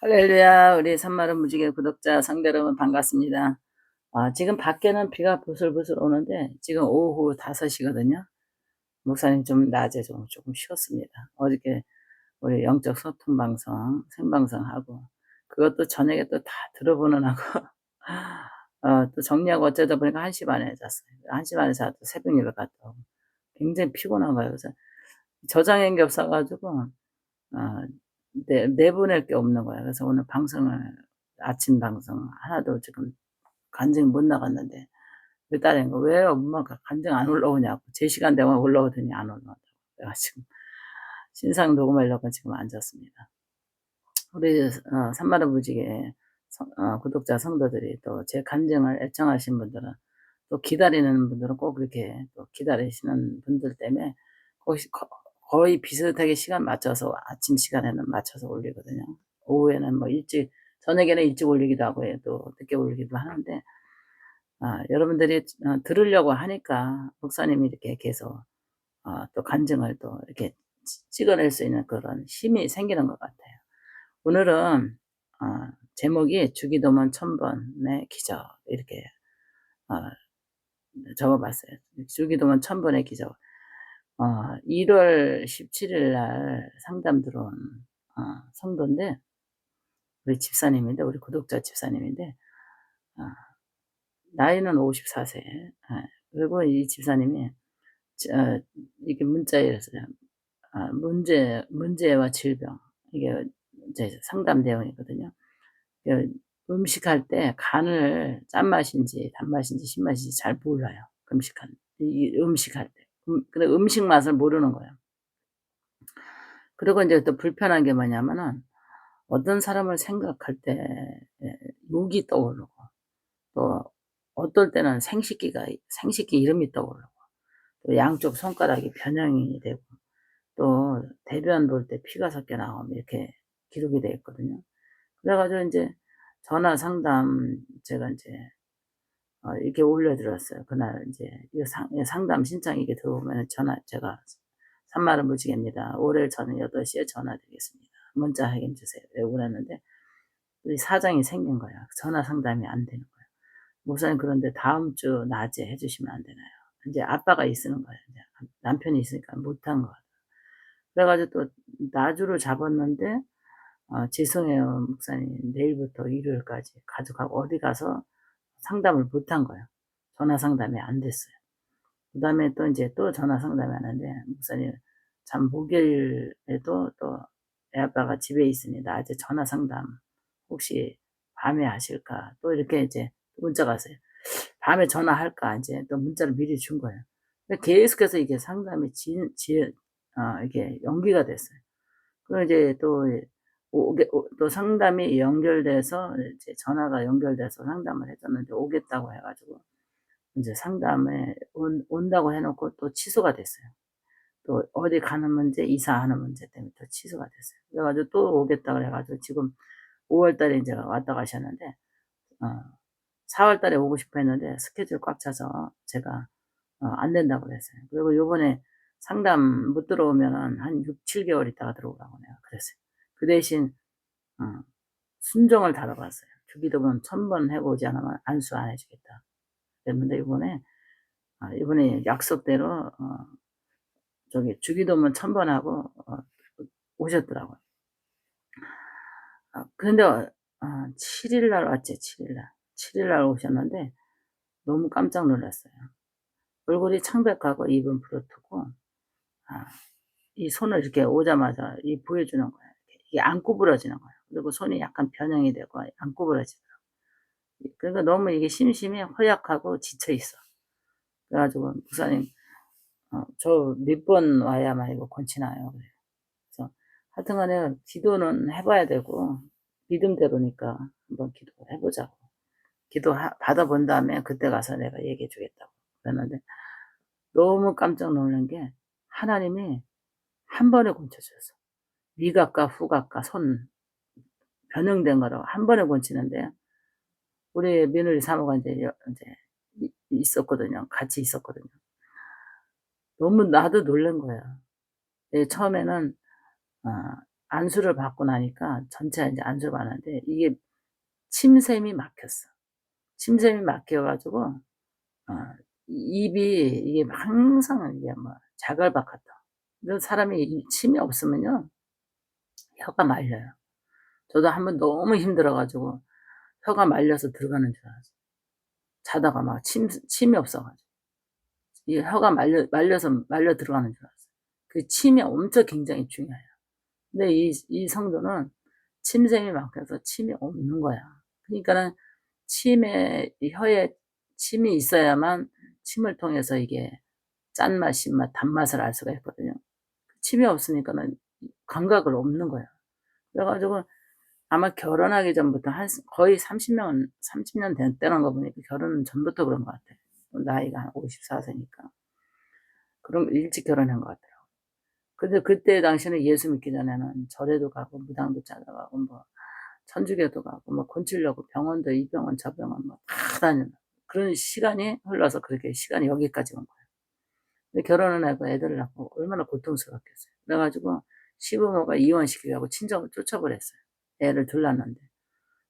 할렐루야, 우리 산마른 무지개 구독자 성도 여러분 반갑습니다. 지금 밖에는 비가 부슬부슬 오는데 지금 오후 5시거든요. 목사님 좀 낮에 조금 쉬었습니다. 어저께 우리 영적 소통 방송, 생방송하고 그것도 저녁에 또 다 들어보는 하고 또 정리하고 어쩌다 보니까 1시 반에 잤어요. 1시 반에 자도 새벽 일을 갔다 오고 굉장히 피곤한 거예요. 그래서 저장한 게 없어가지고 어 내보낼 게 없는 거야. 그래서 오늘 방송을 아침 방송 하나도 지금 간증 못 나갔는데 그 딸이 "왜 엄마가 간증 안 올라오냐고. 제 시간 되면 올라오더니 안 올라오더라고." 내가 지금 신상 녹음하려고 지금 앉았습니다. 우리 산마루 무지개 구독자 성도들이 또 제 간증을 애청하신 분들은 또 기다리는 분들은 꼭 그렇게 또 기다리시는 분들 때문에 거의 비슷하게 시간 맞춰서 아침 시간에는 맞춰서 올리거든요. 오후에는 뭐 일찍 저녁에는 일찍 올리기도 하고 또 늦게 올리기도 하는데 여러분들이 들으려고 하니까 목사님이 이렇게 계속 또 간증을 또 이렇게 찍어낼 수 있는 그런 힘이 생기는 것 같아요. 오늘은 제목이 주기도문 1000번의 기적 이렇게 어 적어봤어요. 주기도문 1000번의 기적. 1월 17일 날 상담 들어온 성도인데 우리 집사님인데 우리 구독자 집사님인데 어 나이는 54세. 그리고 이 집사님이 이게 문자에서 문제와 질병 이게 이제 상담 내용이거든요. 그 음식할 때 간을 짠맛인지 단맛인지 신맛인지 잘 몰라요. 음식할 때. 근데 음식 맛을 모르는 거예요. 그리고 인제 또 불편한 게 뭐냐면은 어떤 사람을 생각할 때 예 욕이 떠오르고 또 어떨 때는 생식기 이름이 떠오르고 또 양쪽 손가락이 변형이 되고 또 대변 볼 때 피가 섞여 나오면 이렇게 기록이 돼 있거든요. 그래 가지고 인제 전화 상담 제가 인제 이렇게 올려 드렸어요. 그날 인제 이 상담 신청이 이게 들어오면은 제가 "산마를 무지개입니다. 월요일 저녁 8시에 전화 드리겠습니다. 문자 확인해 주세요." 이러고 그랬는데 이 사정이 생긴 거야. 전화 상담이 안 되는 거야. "목사님 그런데 다음 주 낮에 해 주시면 안 되나요?" 인제 아빠가 있으는 거예요. 인제 남편이 있으니까 못한 거야. 그래 가지고 또 낮으로 잡았는데 "죄송해요 목사님. 내일부터 일요일까지 가족하고 어디 가서 상담을 못 한 거예요. 전화 상담이 안 됐어요. 그다음에 또 인제 또 전화 상담이 왔는데 "목사님 참 목요일에도 또 애 아빠가 집에 있으니 낮에 전화 상담 혹시 밤에 하실까?" 또 이렇게 이제 문자가 왔어요. "밤에 전화할까?" 인제 또 문자를 미리 준 거예요. 근데 계속해서 이게 상담이 이게 연기가 됐어요. 그리고 이제 또 또 상담이 연결돼서 이제 전화가 연결돼서 상담을 해 줬는데 오겠다고 해 가지고 인제 상담에 온다고 해 놓고 또 취소가 됐어요. 또 어디 가는 문제, 이사하는 문제 때문에 또 취소가 됐어요. 그래 가지고 또 오겠다 그래 가지고 지금 5월 달에 인제 왔다 가셨는데 어 4월 달에 오고 싶어 했는데 스케줄 꽉 차서 제가 안 된다고 그랬어요. 그리고 요번에 상담 못 들어오면은 한 6-7 개월 있다가 들어오라고 내가 그랬어요. 그 대신 어 순종을 다뤄봤어요. "주기도문 1000번 해 보지 않으면 안수 안 해 주겠다." 그랬는데 이번에 약속대로 주기도문 1000번 하고 오셨더라고요. 근데 7일 날 왔지 7일 날. 7일 날 오셨는데 너무 깜짝 놀랐어요. 얼굴이 창백하고 입은 부르트고 아 이 손을 이렇게 오자마자 보여주는 거예요. 이게 안 구부러지는 거예요. 그리고 손이 약간 변형이 되고 안 구부러지더라고요. 그러니까 너무 이게 심심해 허약하고 지쳐 있어. 그래 가지고 "목사님 저 몇 번 와야만 이거 고치나요?" 그래요. 그래서 하여튼 간에 기도는 해 봐야 되고 믿음대로니까 한번 기도해 보자고. 받아 본 다음에 그때 가서 내가 얘기해 주겠다고 그랬는데 너무 깜짝 놀란 게 하나님이 한 번에 고쳐 주셨어. 미각과 후각과 손 변형된 거를 한 번에 고치는데 우리 며느리 사모가 인제 있었거든요. 같이 있었거든요. 너무 나도 놀란 거야. 예 처음에는 어 안수를 받고 나니까 전체 이제 안수를 받았는데 이게 침샘이 막혔어. 침샘이 막혀 가지고 어 입이 이게 항상 이게 뭐 자갈박 같아. 그래서 사람이 이 침이 없으면요 혀가 말려요. 저도 한번 너무 힘들어 가지고 혀가 말려서 들어가는 줄 알았어요. 자다가 막 침이 없어 가지고. 이 혀가 말려서 말려 들어가는 줄 알았어요. 그 침이 엄청 굉장히 중요해요. 근데 이 성도는 침샘이 막혀서 침이 없는 거야. 그러니까는 침에 이 혀에 침이 있어야만 침을 통해서 이게 짠맛, 신맛, 단맛을 알 수가 있거든요. 침이 없으니까는 감각을 없는 거야. 그래 가지고 아마 결혼하기 전부터 한 거의 30년 됐다는 거 보니까 결혼은 전부터 그런 것 같아요. 나이가 한 54 세니까. 그럼 일찍 결혼한 것 같아요. 근데 그때 당시에는 예수 믿기 전에는 절에도 가고 무당도 찾아가고 뭐 천주교도 가고 뭐 곤치려고 병원도 이 병원 저 병원 뭐 다 다니는 그런 시간이 흘러서 그렇게 시간이 여기까지 온 거예요. 근데 결혼을 하고 애들을 낳고 얼마나 고통스럽겠어요. 그래 가지고 시부모가 이혼시키려고 친정을 쫓아버렸어요. 애를 둘 낳았는데.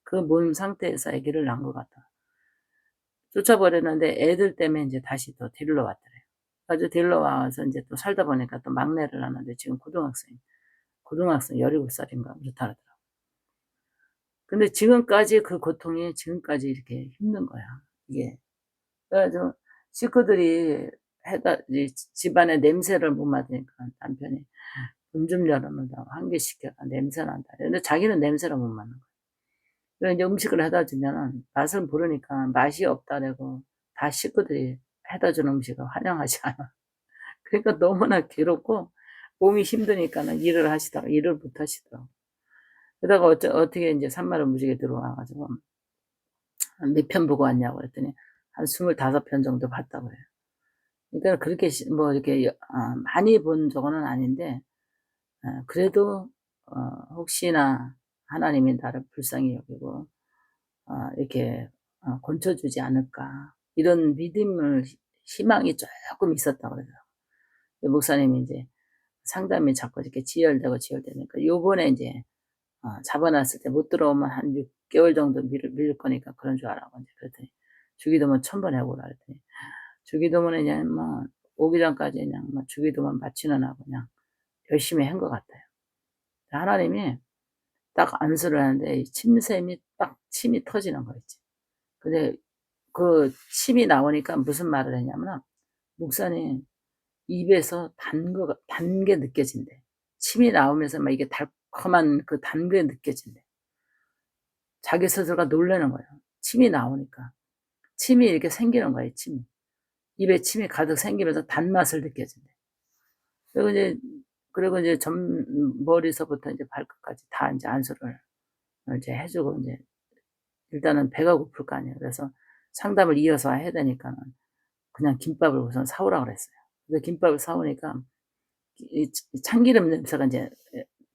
그 몸 상태에서 아기를 낳은 것 같아. 쫓아버렸는데 애들 때문에 인제 다시 또 데리러 왔더래요. 그래 가지고 데리러 와서 인제 또 살다 보니까 또 막내를 낳았는데 지금 고등학생 17 살인가 그렇다 그러더라고요. 근데 지금까지 그 고통이 지금까지 이렇게 힘든 거야 이게. 그래 가지고 식구들이 해가 이 집안에 냄새를 못 맡으니까 남편이 "문 좀 열어 놓으라고 환기시켜라. 냄새 난다." 근데 자기는 냄새를 못 맡는 거야. 그래 인제 음식을 해다 주면은 맛을 모르니까 맛이 없다라고 다 식구들이 해다 준 음식을 환영하지 않아. 그러니까 너무나 괴롭고 몸이 힘드니까는 일을 못 하시더라고. 그러다가 어떻게 인제 산말을 무지개 들어와 가지고 몇 편 보고 왔냐고 그랬더니 한 25편 정도 봤다고 그래요. 그러니까 그렇게 뭐 이렇게 많이 본 적은 아닌데 그래도 혹시나 하나님이 나를 불쌍히 여기고 이렇게 건져 주지 않을까 이런 믿음을 희망이 쪼끔 있었다고 그러더라고요. 목사님이 인제 상담이 자꾸 이렇게 지연되니까 요번에 인제 잡아 놨을 때 못 들어오면 한 6 개월 정도 미룰 거니까 그런 줄 알라고 인제 그랬더니 주기도문 1000번 해 보라 그랬더니 주기도문에 그냥 뭐 오기 전까지 그냥 뭐 주기도문 마치는 하고 그냥 열심히 한 것 같아요. 하나님이 딱 안수를 하는데 이 침샘이 딱 침이 터지는 거 있지. 근데 그 침이 나오니까 무슨 말을 했냐면은 "목사님 입에서 단 게 느껴진대." 침이 나오면서 막 이게 달콤한 그 단 게 느껴진대. 자기 스스로가 놀라는 거예요. 침이 나오니까. 침이 이렇게 생기는 거예요, 침이. 입에 침이 가득 생기면서 단맛을 느껴진대. 그리고 이제 머리서부터 이제 발끝까지 다 인제 안수를 이제 해 주고 인제 일단은 배가 고플 거 아니에요. 그래서 상담을 이어서 해야 되니까는 그냥 김밥을 우선 사 오라 그랬어요. 근데 김밥을 사 오니까 참기름 냄새가 인제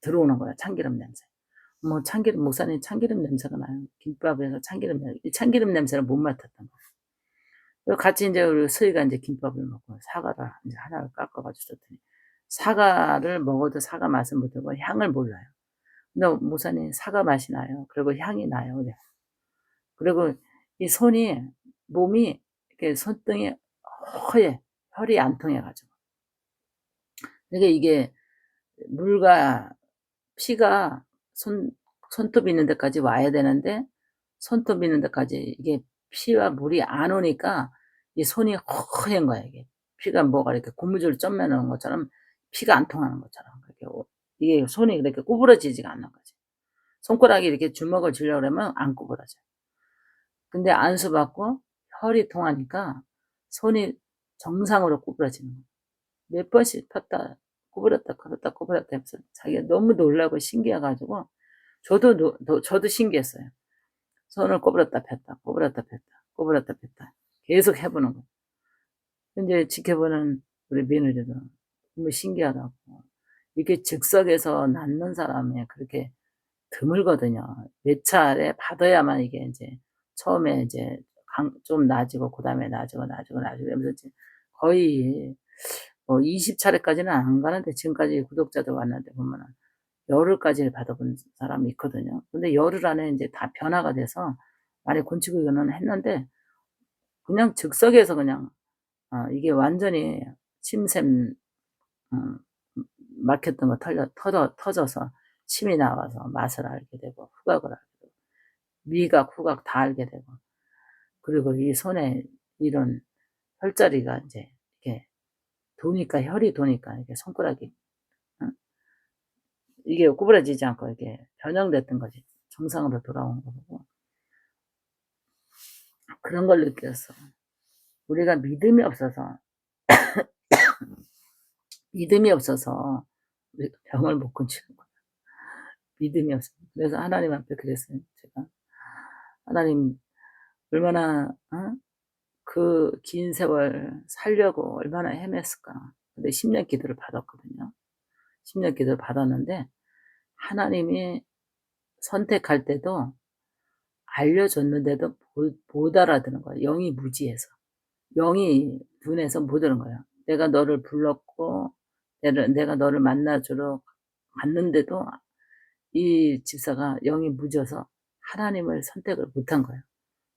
들어오는 거야, 참기름 냄새. 뭐 참기름 목사님 참기름 냄새가 나요. 김밥에서 이 참기름 냄새를 못 맡았던 거예요. 그래서 같이 인제 우리 서희가 인제 김밥을 먹고 사과를 인제 하나를 깎아 가지고 줬더니 사과를 먹어도 사과 맛을 모르고 향을 몰라요. 근데 목사님 사과 맛이 나요. 그리고 향이 나요. 그래요. 그리고 이 몸이 이렇게 손등이 허해. 혈이 안 통해 가지고. 그러니까 이게 물과 피가 손톱 있는 데까지 와야 되는데 손톱 있는 데까지 이게 피와 물이 안 오니까 이 손이 허연 거야 이게. 피가 뭐가 이렇게 고무줄 점 매 놓은 것처럼 피가 안 통하는 것처럼 그렇게 이게 손이 그렇게 구부러지지가 않는 거지. 손가락이 이렇게 주먹을 쥐려고 그러면 안 구부러져요. 근데 안수 받고 혈이 통하니까 손이 정상으로 구부러지는 거예요. 몇 번씩 폈다 구부렸다 폈다 구부렸다 하면서 자기가 너무 놀라고 신기해 가지고 저도 신기했어요. 손을 구부렸다 폈다 구부렸다 폈다 구부렸다 폈다 계속 해 보는 거예요. 근데 지켜보는 우리 며느리도 너무 신기하다고. 이게 즉석에서 낫는 사람이 그렇게 드물거든요. 몇 차례 받아야만 이게 인제 처음에 이제 좀 나아지고 그다음에 나아지고 이러면서 이제 거의 뭐 20 차례까지는 안 가는데 지금까지 구독자들 왔는데 보면은 열흘까지 받아본 사람이 있거든요. 근데 열흘 안에 이제 다 변화가 돼서 많이 곤치고는 했는데 그냥 즉석에서 그냥 이게 완전히 침샘 음 막혔던 거 터져서 침이 나와서 맛을 알게 되고 후각을 알게 되고 미각, 후각 다 알게 되고 그리고 이 손에 이런 혈자리가 인제 이렇게 도니까 혈이 도니까 이게 손가락이 어 이게 구부러지지 않고 이렇게 변형됐던 거지. 정상으로 돌아온 거고 그런 걸 느꼈어. 우리가 믿음이 없어서 우리가 병을 못 고치는 거야. 믿음이 없어. 그래서 하나님 앞에 그랬어요 제가. 하나님 얼마나 그 긴 세월 살려고 얼마나 헤맸을까. 근데 10년 기도를 받았거든요. 10년 기도를 받았는데 하나님이 선택할 때도 알려줬는데도 못 알아듣는 거예요. 영이 무지해서. 영이 둔해서 못 들은 거예요. 내가 너를 불렀고 내가 너를 만나주러 갔는데도 이 집사가 영이 무져서 하나님을 선택을 못한 거예요.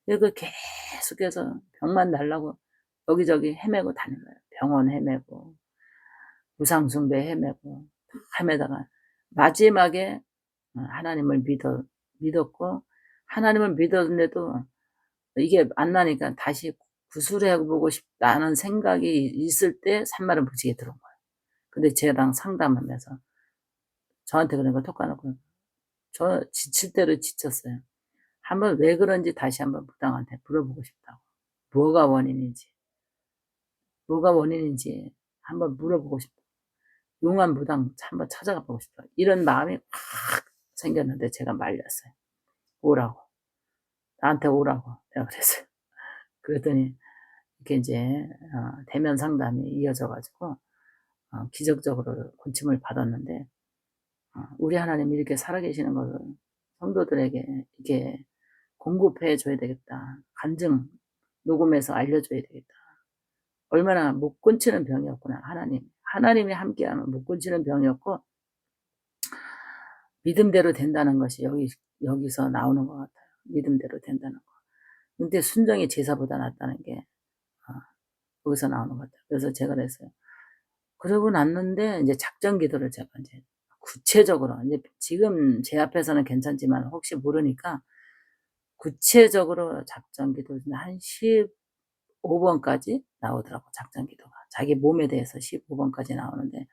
그 계속해서 병만 날라고 여기저기 헤매고 다닌 거예요. 병원 헤매고 우상숭배 헤매고 헤매다가 마지막에 하나님을 믿었고 하나님을 믿었는데도 이게 안 나니까 다시 구술해 보고 싶다는 생각이 있을 때 산마를 무지개 들어온 거예요. 근데 쟤랑 상담하면서 저한테 그런 거 톡 까놓고 저 지칠 대로 지쳤어요. 한번 왜 그런지 다시 한번 무당한테 물어보고 싶다고. 뭐가 원인인지, 뭐가 원인인지 한번 물어보고 싶다. 용한 무당 한번 찾아가 보고 싶다. 이런 마음이 확 생겼는데 제가 말렸어요. 오라고. 나한테 오라고. 내가 그랬어요. 그랬더니 이렇게 이제 대면 상담이 이어져 가지고 기적적으로 고침을 받았는데 우리 하나님이 이렇게 살아계시는 것을 성도들에게 이렇게 공급해 줘야 되겠다. 간증 녹음해서 알려줘야 되겠다. 얼마나 못 고치는 병이었구나. 하나님이 함께하면 못 고치는 병이었고 믿음대로 된다는 것이 여기서 나오는 것 같아요. 믿음대로 된다는 거. 근데 순종이 제사보다 낫다는 게 거기서 나오는 것 같아요. 그래서 제가 그랬어요. 그러고 났는데 이제 작전 기도를 제가 이제 구체적으로 이제 지금 제 앞에서는 괜찮지만 혹시 모르니까 구체적으로 작전 기도를 한 15번까지 나오더라고 작전 기도가. 자기 몸에 대해서 15번까지 나오는데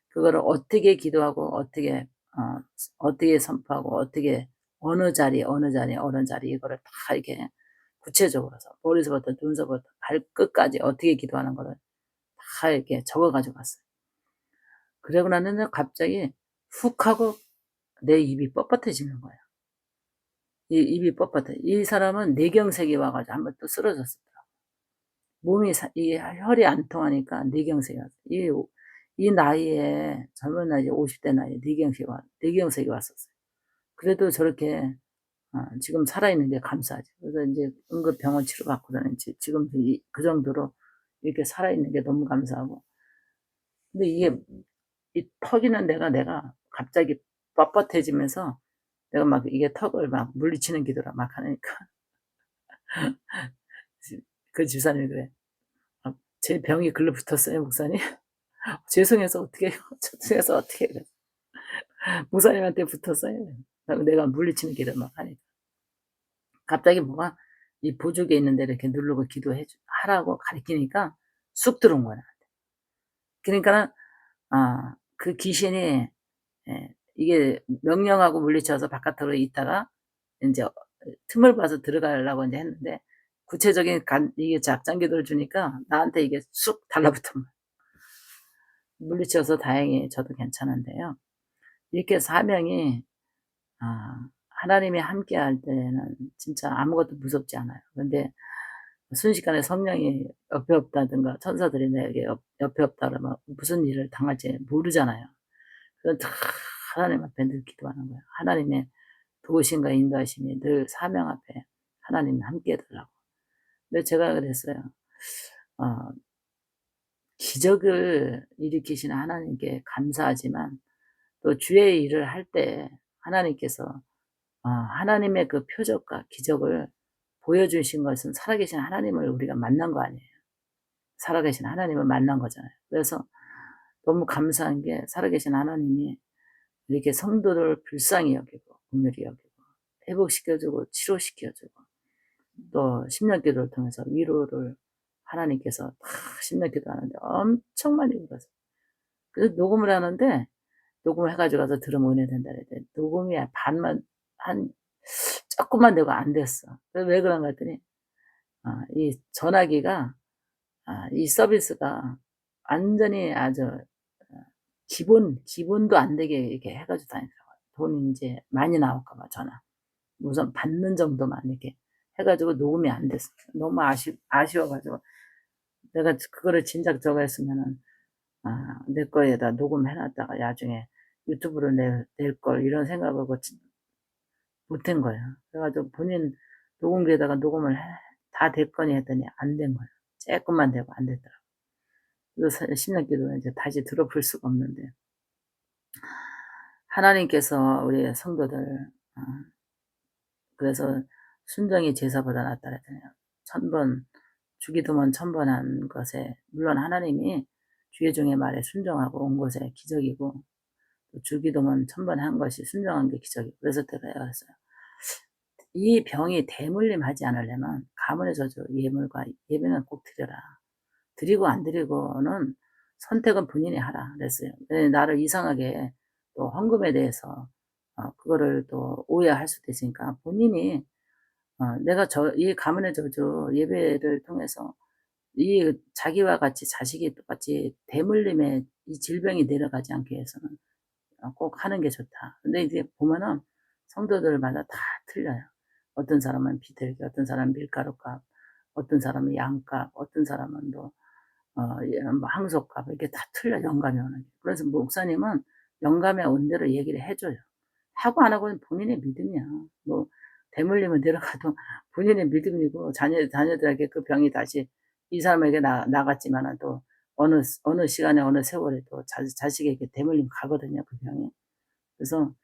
그거를 어떻게 기도하고 어떻게 선포하고 어떻게 어느 자리 이거를 다 이렇게 구체적으로 해서 머리서부터 눈서부터 발끝까지 어떻게 기도하는 거를 다 이렇게 적어 가지고 왔어요. 그러고 났는데 갑자기 훅 하고 내 입이 뻣뻣해지는 거예요. 이 입이 뻣뻣해. 이 사람은 뇌경색이 와 가지고 한번 또 쓰러졌었더라고요. 이 혈이 안 통하니까 뇌경색이 왔어요. 이 나이에 젊은 나이에 50대 나이에 뇌경색이 왔었어요. 그래도 저렇게 지금 살아있는 게 감사하죠. 그래서 인제 응급병원 치료받고는 지금 그 정도로 이렇게 살아있는 게 너무 감사하고. 근데 이게 이 턱이는 내가 갑자기 뻣뻣해지면서 내가 막 이게 턱을 막 물리치는 기도를 막 하니까 그 집사님이 그래. "제 병이 글로 붙었어요 목사님?" "죄송해서 어떡해요. 죄송해서 어떡해." 그래. "목사님한테 붙었어요." 내가 물리치는 기도를 막 하니까 갑자기 뭐가 이 보조개 있는 데를 이렇게 누르고 하라고 가리키니까 쑥 들어온 거야 나한테. 그러니까는 그 귀신이 이게 명령하고 물리쳐서 바깥으로 있다가 인제 틈을 봐서 들어가려고 인제 했는데 구체적인 이게 작전 기도를 주니까 나한테 이게 쑥 달라붙은 거야. 물리쳐서 다행히 저도 괜찮은데요. 이렇게 사명이 하나님이 함께할 때는 진짜 아무것도 무섭지 않아요. 근데 순식간에 성령이 옆에 없다든가 천사들이 내게 옆에 없다 그러면 무슨 일을 당할지 모르잖아요. 그래서 다 하나님 앞에 늘 기도하는 거예요. 하나님의 도우심과 인도하심이 늘 사명 앞에 하나님이 함께 해 달라고. 근데 제가 그랬어요. 어 기적을 일으키시는 하나님께 감사하지만 또 주의 일을 할 때 하나님께서 하나님의 그 표적과 기적을 보여주신 것은 살아계신 하나님을 우리가 만난 거 아니에요. 살아계신 하나님을 만난 거잖아요. 그래서 너무 감사한 게 살아계신 하나님이 이렇게 성도를 불쌍히 여기고 긍휼히 여기고 회복시켜주고 치료시켜주고 또 심령기도를 통해서 위로를 하나님께서 다 심령기도 하는데 엄청 많이 울어서 그래서 녹음을 하는데 녹음을 해가지고 가서 들으면 은혜 된다 그랬더니 녹음이 반만 한 조금만 되고 안 됐어. 그래서 왜 그런가 했더니 이 전화기가 이 서비스가 완전히 아주 기본도 안 되게 이렇게 해가지고 다니더라고요. 돈이 이제 많이 나올까봐 전화. 우선 받는 정도만 이렇게 해가지고 녹음이 안 됐어요. 너무 아쉬워가지고 내가 그거를 진작 저거 했으면은 내 거에다 녹음해놨다가 나중에 유튜브로 낼 걸 이런 생각하고 못한 거예요. 그래가지고 본인 녹음기에다가 녹음을 다 됐거니 했더니 안 된 거예요. 조금만 되고 안 됐더라고요. 그래서 신학기도 이제 다시 들어볼 수가 없는데 하나님께서 우리 성도들 그래서 순정이 제사보다 낫다 그랬잖아요. 1000번 주기도문 1000번 한 것에 물론 하나님이 주의 종의 말에 순종하고 온 것에 기적이고 또 주기도문 1000번 한 것이 순종한 게 기적이고 그래서 제가 그랬어요. 이 병이 대물림하지 않으려면 가문의 저주 예물과 예배는 꼭 드려라. 드리고 안 드리고는 선택은 본인이 하라 그랬어요. 나를 이상하게 또 헌금에 대해서 그거를 또 오해할 수도 있으니까 본인이 내가 이 가문의 저주 예배를 통해서 이 자기와 같이 자식이 똑같이 대물림의 이 질병이 내려가지 않게 해서는 꼭 하는 게 좋다. 근데 이제 보면은 성도들마다 다 틀려요. 어떤 사람은 비둘기, 어떤 사람은 밀가루값, 어떤 사람은 양값, 어떤 사람은 또 뭐 항소값 이렇게 다 틀려 영감이 오는 게. 그래서 목사님은 영감에 온 대로 얘기를 해줘요. 하고 안 하고는 본인의 믿음이야. 뭐 대물림은 내려가도 본인의 믿음이고 자녀들에게 그 병이 다시 이 사람에게 나갔지만은 또 어느 시간에 어느 세월에 또 자식에게 대물림 가거든요 그 병이. 그래서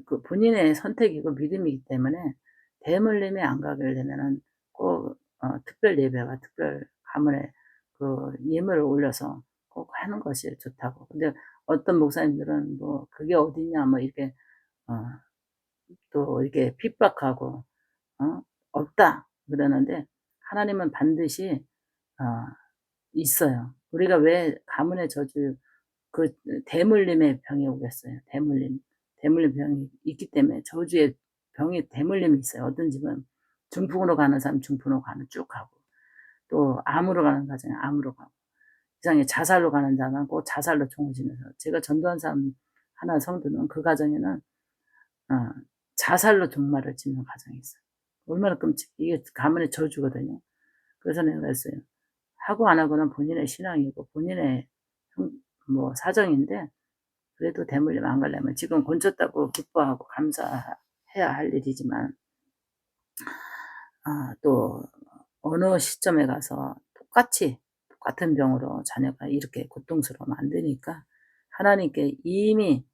그 본인의 선택이고 믿음이기 때문에 대물림에 안 가게 되면은 꼭 특별 예배와 특별 가문에 그 예물을 올려서 꼭 하는 것이 좋다고. 근데 어떤 목사님들은 뭐 그게 어디냐 뭐 이렇게 또 이렇게 핍박하고 없다 그러는데 하나님은 반드시 어 있어요. 우리가 왜 가문의 저주 그 대물림의 병이 오겠어요. 대물림 병이 있기 때문에 저주의 병이 대물림이 있어요. 어떤 집은 중풍으로 가는 사람 중풍으로 가면 쭉 가고 또 암으로 가는 가정에 암으로 가고 이상에 자살로 가는 자는 꼭 자살로 종을 지면서 제가 전도한 사람 하나 성도는 그 가정에는 자살로 종말을 짓는 가정이 있어요. 얼마나 이게 가문의 저주거든요. 그래서 내가 그랬어요. 하고 안 하고는 본인의 신앙이고 본인의 뭐 사정인데 그래도 대물림 안 가려면 지금 고쳤다고 기뻐하고 감사해야 할 일이지만 또 어느 시점에 가서 똑같은 병으로 자녀가 이렇게 고통스러우면 안 되니까 하나님께 이미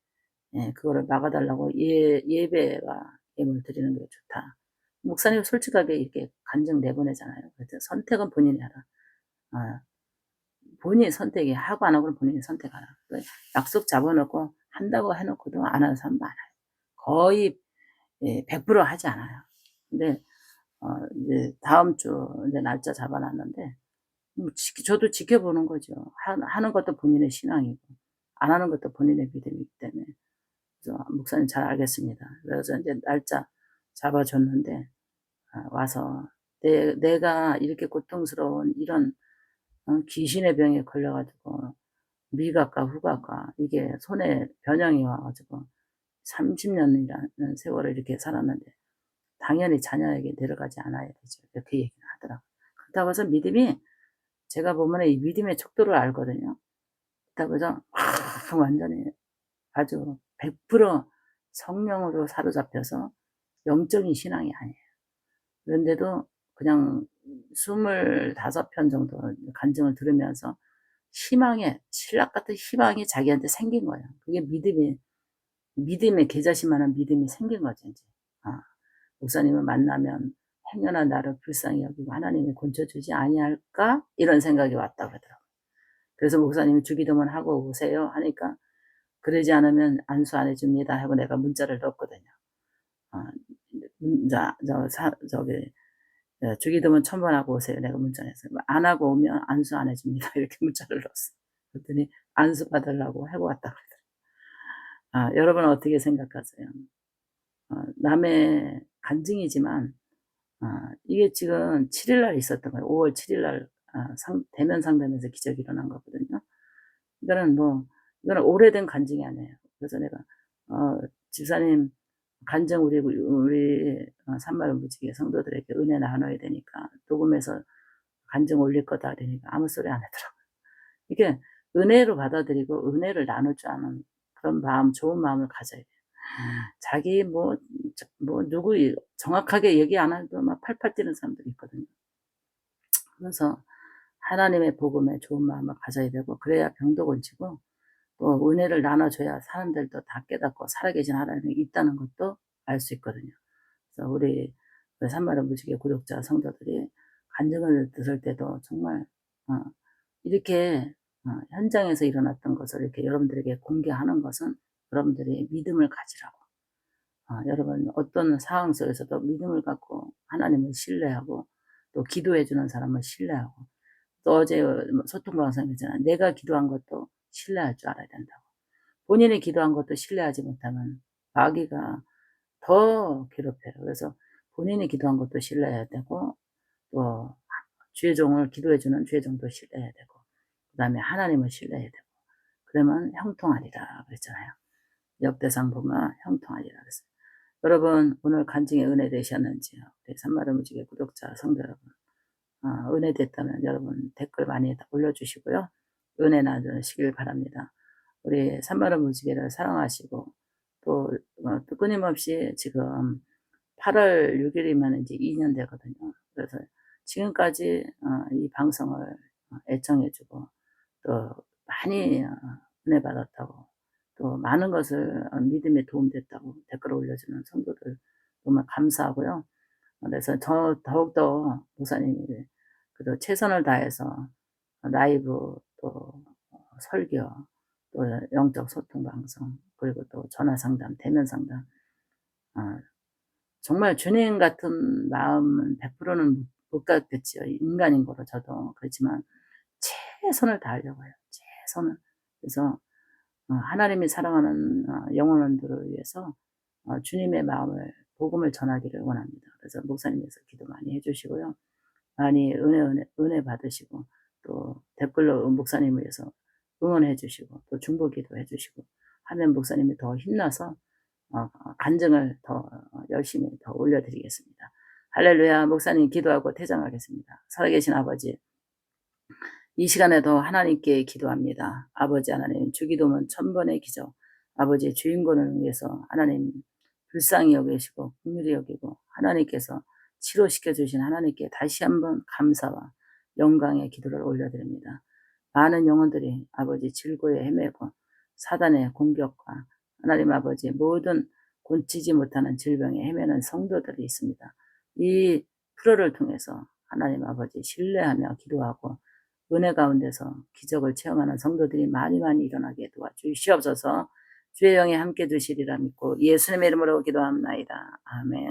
그거를 막아달라고 예배와 예물 드리는 게 좋다. 목사님 솔직하게 이렇게 간증 내보내잖아요. 그래서 선택은 본인이 하라. 본인이 선택이 하고 안 하고는 본인이 선택하라. 약속 잡아놓고 한다고 해놓고도 안 하는 사람 많아요. 거의 100% 하지 않아요. 근데 이제 다음 주 이제 날짜 잡아놨는데 저도 지켜보는 거죠. 하는 것도 본인의 신앙이고 안 하는 것도 본인의 믿음이기 때문에 그래서 목사님 잘 알겠습니다. 그래서 이제 날짜 잡아줬는데 와서 내가 이렇게 고통스러운 이런 귀신의 병에 걸려가지고 미각과 후각과 이게 손에 변형이 와가지고 30년이라는 세월을 이렇게 살았는데 당연히 자녀에게 내려가지 않아야 되죠. 이렇게 얘기를 하더라고요. 그렇다고 해서 믿음이 제가 보면 이 믿음의 척도를 알거든요. 그렇다고 해서 완전히 아주 100% 성령으로 사로잡혀서 영적인 신앙이 아니에요. 그런데도 그냥 25편 정도 간증을 들으면서 신락 같은 희망이 자기한테 생긴 거예요. 그게 믿음이 믿음의 계자신만한 믿음이 생긴 거죠 이제. 아, 목사님을 만나면 행여나 나를 불쌍히 여기고 하나님이 건져주지 아니할까 이런 생각이 왔다 그러더라고요. 그래서 목사님이 주기도문 하고 오세요 하니까 그러지 않으면 안수 안 해줍니다 하고 내가 문자를 넣었거든요. 저기 주기도문 1000번 하고 오세요. 내가 문자했어요. 안 하고 오면 안수 안 해줍니다. 이렇게 문자를 넣었어. 그랬더니 안수 받으려고 하고 왔다 그러더라고요. 여러분은 어떻게 생각하세요? 남의 간증이지만 이게 지금 7일날 있었던 거예요. 5월 7일날 대면 상담에서 기적이 일어난 거거든요. 이거는 오래된 간증이 아니에요. 그래서 내가 집사님 간증 우리 산마을 무지개 성도들에게 은혜 나눠야 되니까 녹음해서 간증 올릴 거다 그러니까 아무 소리 안 하더라고요. 이게 은혜로 받아들이고 은혜를 나눌 줄 아는 그런 마음, 좋은 마음을 가져야 돼요. 자기 누구 정확하게 얘기 안 해도 막 팔팔 뛰는 사람들이 있거든요. 그래서 하나님의 복음에 좋은 마음을 가져야 되고 그래야 병도 고치고 또 은혜를 나눠줘야 사람들도 다 깨닫고 살아계신 하나님이 있다는 것도 알 수 있거든요. 그래서 우리 산마을 무지개 구독자 성도들이 간증을 들을 때도 정말 이렇게 현장에서 일어났던 것을 이렇게 여러분들에게 공개하는 것은 여러분들이 믿음을 가지라고. 여러분 어떤 상황 속에서도 믿음을 갖고 하나님을 신뢰하고 또 기도해주는 사람을 신뢰하고 또 어제 소통 방송이잖아요. 내가 기도한 것도 신뢰할 줄 알아야 된다고. 본인이 기도한 것도 신뢰하지 못하면 마귀가 더 괴롭혀요. 그래서 본인이 기도한 것도 신뢰해야 되고 또 주의 종을 기도해주는 주의 종도 신뢰해야 되고 그 다음에 하나님을 신뢰해야 되고 그러면 형통하리라 그랬잖아요. 역대상 보면 형통하리라 그랬어요. 여러분 오늘 간증에 은혜 되셨는지요? 우리 산마을 무지개 구독자 성도 여러분 은혜 됐다면 여러분 댓글 많이 올려주시고요. 은혜 나누시길 바랍니다. 우리 산마을 무지개를 사랑하시고 또 끊임없이 지금 8월 6일이면 이제 2년 되거든요. 그래서 지금까지 이 방송을 애청해주고 또 많이 은혜 받았다고 또 많은 것을 믿음에 도움됐다고 댓글 올려주는 성도들 정말 감사하고요. 그래서 더욱더 목사님이 그래도 최선을 다해서 라이브 또 설교 또 영적 소통 방송 그리고 또 전화 상담 대면 상담 정말 주님 같은 마음은 100%는 못 갖겠지요. 인간인 거로 저도 그렇지만 최선을 다하려고 해요. 최선을. 그래서 하나님이 사랑하는 영혼들을 위해서 주님의 마음을 복음을 전하기를 원합니다. 그래서 목사님께서 기도 많이 해주시고요. 많이 은혜 받으시고 또 댓글로 목사님을 위해서 응원해 주시고 또 중보기도 해주시고 하면 목사님이 더 힘나서 간증을 더 열심히 더 올려드리겠습니다. 할렐루야. 목사님 기도하고 퇴장하겠습니다. 살아계신 아버지 이 시간에도 하나님께 기도합니다. 아버지 하나님 주기도문 1000번의 기적 아버지의 주인공을 위해서 하나님 불쌍히 여기시고 긍휼히 여기고 하나님께서 치료시켜 주신 하나님께 다시 한번 감사와 영광의 기도를 올려드립니다. 많은 영혼들이 아버지 질고에 헤매고 사단의 공격과 하나님 아버지 모든 고치지 못하는 질병에 헤매는 성도들이 있습니다. 이 프로를 통해서 하나님 아버지 신뢰하며 기도하고 은혜 가운데서 기적을 체험하는 성도들이 많이 일어나게 도와주시옵소서. 주의 영에 함께 두시리라 믿고 예수님의 이름으로 기도합나이다. 아멘.